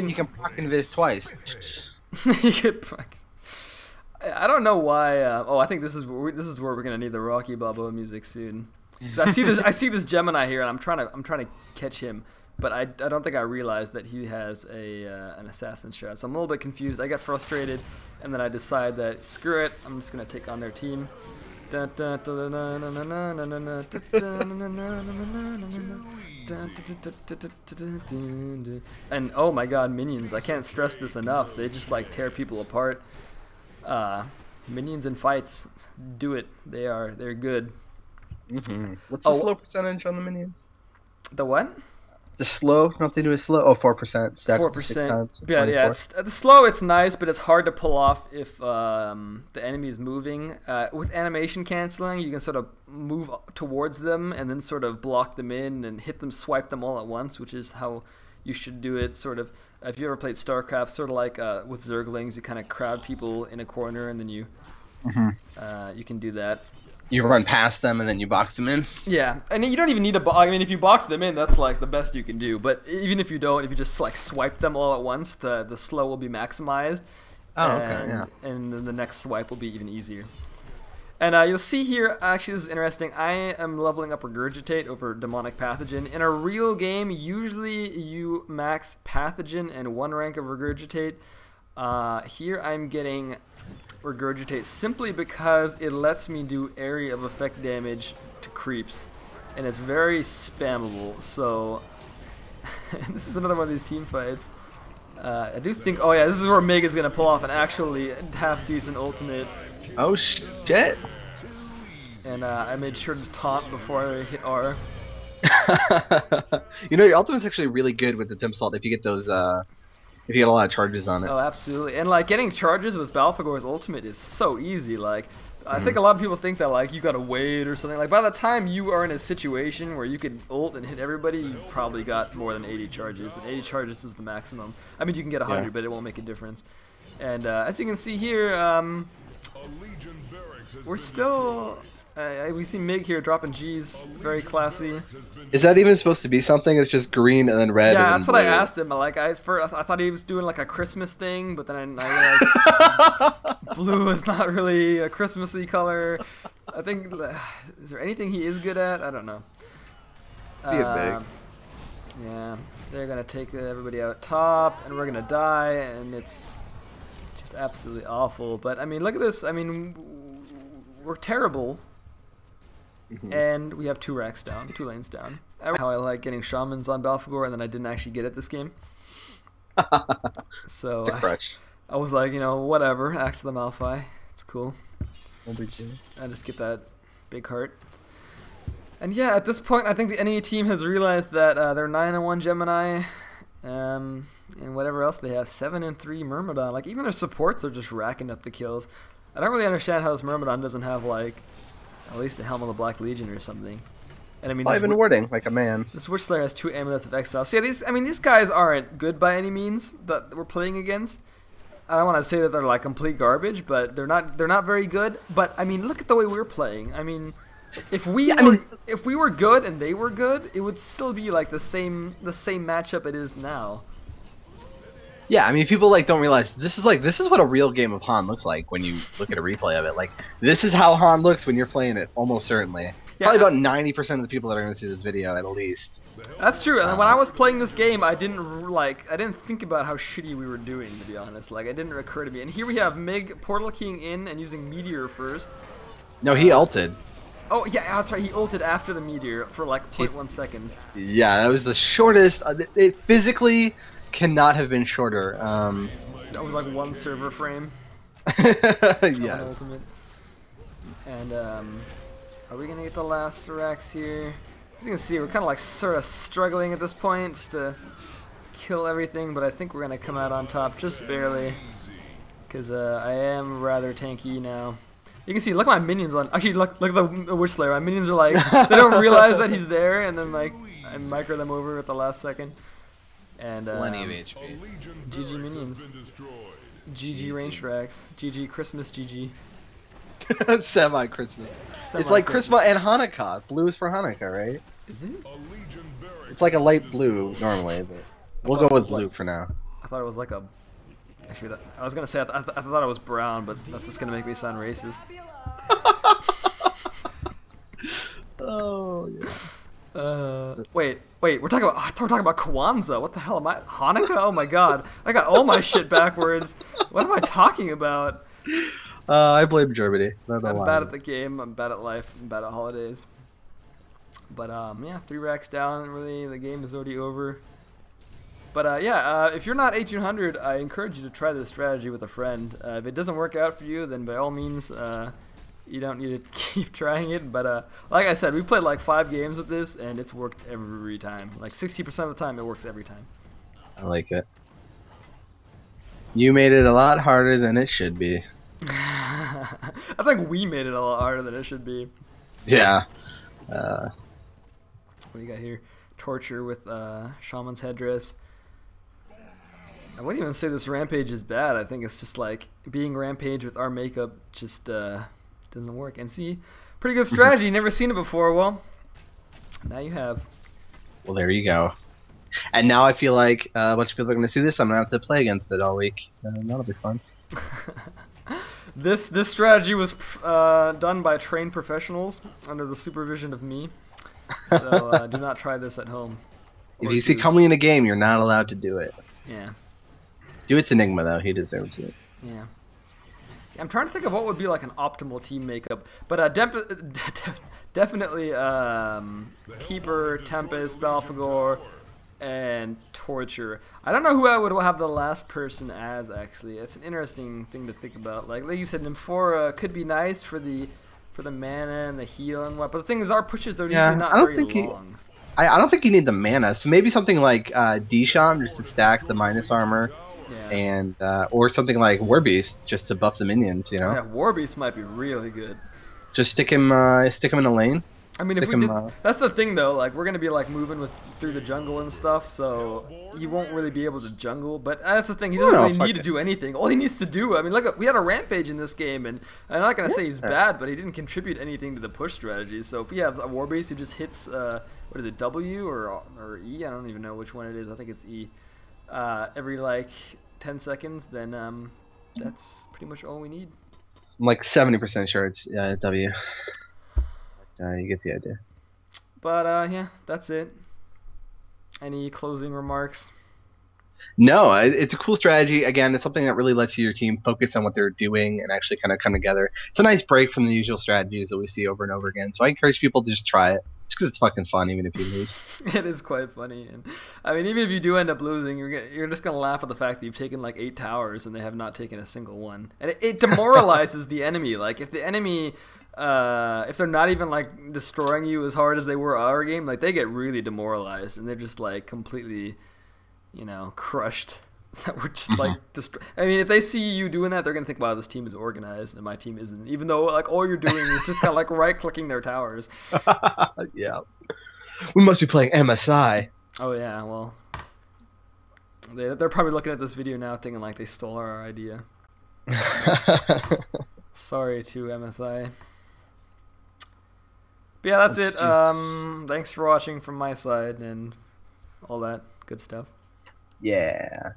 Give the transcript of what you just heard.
You can proc invis twice. You get fucked. I don't know why. Oh, I think this is where we're gonna need the Rocky Balboa music soon. 'Cause I see this Gemini here, and I'm trying to catch him, but I don't think I realized that he has an assassin strat. So I'm a little bit confused. I get frustrated, and then I decide that screw it, I'm just gonna take on their team. And oh my god, minions! I can't stress this enough. They just like tear people apart. Minions in fights, do it. They're good. What's the slow percentage on the minions? The what? The slow, nothing to do with slow. Oh, 4% stacked 4%. 6 times. Yeah. The slow, it's nice, but it's hard to pull off if the enemy is moving. With animation canceling, you can sort of move towards them and then sort of block them in and hit them, swipe them all at once, which is how you should do it. Sort of, if you ever played StarCraft, sort of like with Zerglings, you kind of crowd people in a corner and then you can do that. You run past them and then you box them in? Yeah, and you don't even need to I mean, if you box them in, that's like the best you can do. But even if you don't, if you just like swipe them all at once, the slow will be maximized. Oh, okay, yeah. And then the next swipe will be even easier. And you'll see here, actually this is interesting, I am leveling up Regurgitate over Demonic Pathogen. In a real game, usually you max Pathogen and 1 rank of Regurgitate. Here I'm getting Regurgitate simply because it lets me do area of effect damage to creeps, and it's very spammable. So this is another one of these team fights. I do think, oh yeah, this is where Mega's gonna pull off an actually half decent ultimate. Oh shit! And I made sure to taunt before I hit R. You know, your ultimate's actually really good with the Temp Salt if you get those if you get a lot of charges on it. Oh, absolutely. And like getting charges with Balfagor's ultimate is so easy. Like I think a lot of people think that like you gotta wait or something. Like by the time you are in a situation where you could ult and hit everybody, you probably got more than 80 charges. And 80 charges is the maximum. I mean, you can get 100, but it won't make a difference. And as you can see here, we're still. We see Mig here dropping G's, very classy. Is that even supposed to be something? It's just green and then red. Yeah, and that's then what blue. I asked him. Like I thought he was doing like a Christmas thing, but then I realized blue is not really a Christmassy color. I think is there anything he is good at? I don't know. Be a big. Yeah, they're gonna take everybody out top, and we're gonna die, and it's just absolutely awful. But I mean, look at this. I mean, we're terrible. And we have 2 racks down, 2 lanes down. How I like getting shamans on Balfagor, and then I didn't actually get it this game. So I was like, you know, whatever, Axe the Malphite, it's cool. I just get that big heart. And yeah, at this point, I think the enemy team has realized that they're 9-1 Gemini, and whatever else they have, 7-3 Myrmidon. Like even their supports are just racking up the kills. I don't really understand how this Myrmidon doesn't have like at least a Helm of the Black Legion or something. And I mean, I've been wording like a man. This Witch Slayer has 2 Amulets of Exile. So yeah, these guys aren't good by any means that we're playing against. I don't want to say that they're like complete garbage, but they're not very good. But I mean, look at the way we're playing. I mean, if we were good and they were good, it would still be like the same matchup it is now. Yeah, I mean, people like don't realize this is what a real game of Han looks like when you look at a replay of it. Like this is how Han looks when you're playing it, almost certainly. Yeah. Probably about 90% of the people that are going to see this video, at least. That's true. And when I was playing this game, I didn't think about how shitty we were doing, to be honest. Like it didn't occur to me. And here we have Mig portal keying in and using Meteor first. No, he ulted. Oh yeah, that's right. He ulted after the Meteor for like 0.1 seconds. Yeah, that was the shortest. It physically cannot have been shorter. That was like 1 server frame. Yeah. Ultimate. And are we gonna get the last racks here? As you can see, we're kind of like sort of struggling at this point just to kill everything, but I think we're gonna come out on top just barely, because I am rather tanky now. You can see, look at my minions on. Actually, look at the Witch Slayer. My minions are like, they don't realize that he's there, and then like I micro them over at the last second. And plenty of HP. GG minions. GG range racks. GG Christmas. GG. Semi-Christmas. It's like Christmas and Hanukkah. Blue is for Hanukkah, right? Is it? It's like a light blue normally, but we'll go with blue for now. I thought it was like a. Actually, I was gonna say I thought it was brown, but that's just gonna make me sound racist. Oh yeah. Wait. We're talking about. I thought we're talking about Kwanzaa. What the hell am I? Hanukkah? Oh my god! I got all my shit backwards. What am I talking about? I blame Germany. I'm bad at the game. I'm bad at life. I'm bad at holidays. But yeah, 3 racks down. Really, the game is already over. But yeah, if you're not 1800, I encourage you to try this strategy with a friend. If it doesn't work out for you, then by all means, you don't need to keep trying it. But like I said, we played like 5 games with this, and it's worked every time. Like 60% of the time, it works every time. I like it. You made it a lot harder than it should be. I think we made it a lot harder than it should be. Yeah. What do you got here? Torture with Shaman's headdress. I wouldn't even say this rampage is bad. I think it's just like being rampage with our makeup just doesn't work. And see, pretty good strategy. Never seen it before. Well, now you have. Well, there you go. And now I feel like a bunch of people are going to see this. I'm going to have to play against it all week. That'll be fun. This strategy was done by trained professionals under the supervision of me. So do not try this at home. If you see Comely in a game, you're not allowed to do it. Yeah. Do it to Nigma, though. He deserves it. Yeah. I'm trying to think of what would be like an optimal team makeup. But definitely Keeper, Tempest, Balfagor, and Torture. I don't know who I would have the last person as, actually. It's an interesting thing to think about. Like you said, Nymphora could be nice for the mana and the heal and what. But the thing is, our pushes are usually not very long. I don't think you need the mana. So maybe something like Disham just to stack the minus armor. Yeah. And or something like Warbeast just to buff the minions, you know? Yeah, Warbeast might be really good. Just stick him in a lane. I mean, if we did, that's the thing though. Like we're gonna be like moving through the jungle and stuff, so he won't really be able to jungle. But that's the thing. He doesn't really need to do anything. All he needs to do. I mean, look, we had a rampage in this game, and I'm not gonna say he's bad, but he didn't contribute anything to the push strategy. So if we have a Warbeast who just hits what is it, W or E? I don't even know which one it is. I think it's E. Every like 10 seconds, then that's pretty much all we need. I'm like 70% sure it's W. You get the idea. But yeah, that's it. Any closing remarks? No, it's a cool strategy. Again, it's something that really lets your team focus on what they're doing and actually kind of come together. It's a nice break from the usual strategies that we see over and over again. So I encourage people to just try it. Just because it's fucking fun, even if you lose. It is quite funny, and I mean, even if you do end up losing, you're just gonna laugh at the fact that you've taken like 8 towers and they have not taken a single one, and it demoralizes the enemy. Like if the enemy, if they're not even like destroying you as hard as they were our game, like they get really demoralized and they're just like completely, crushed. We're just like I mean, if they see you doing that, they're gonna think, wow, this team is organized and my team isn't, even though like all you're doing is just kind of like right clicking their towers. Yeah, we must be playing MSI. Oh yeah, well they're probably looking at this video now thinking like they stole our idea. Sorry to MSI. But yeah, that's it. Thanks for watching from my side and all that good stuff. Yeah.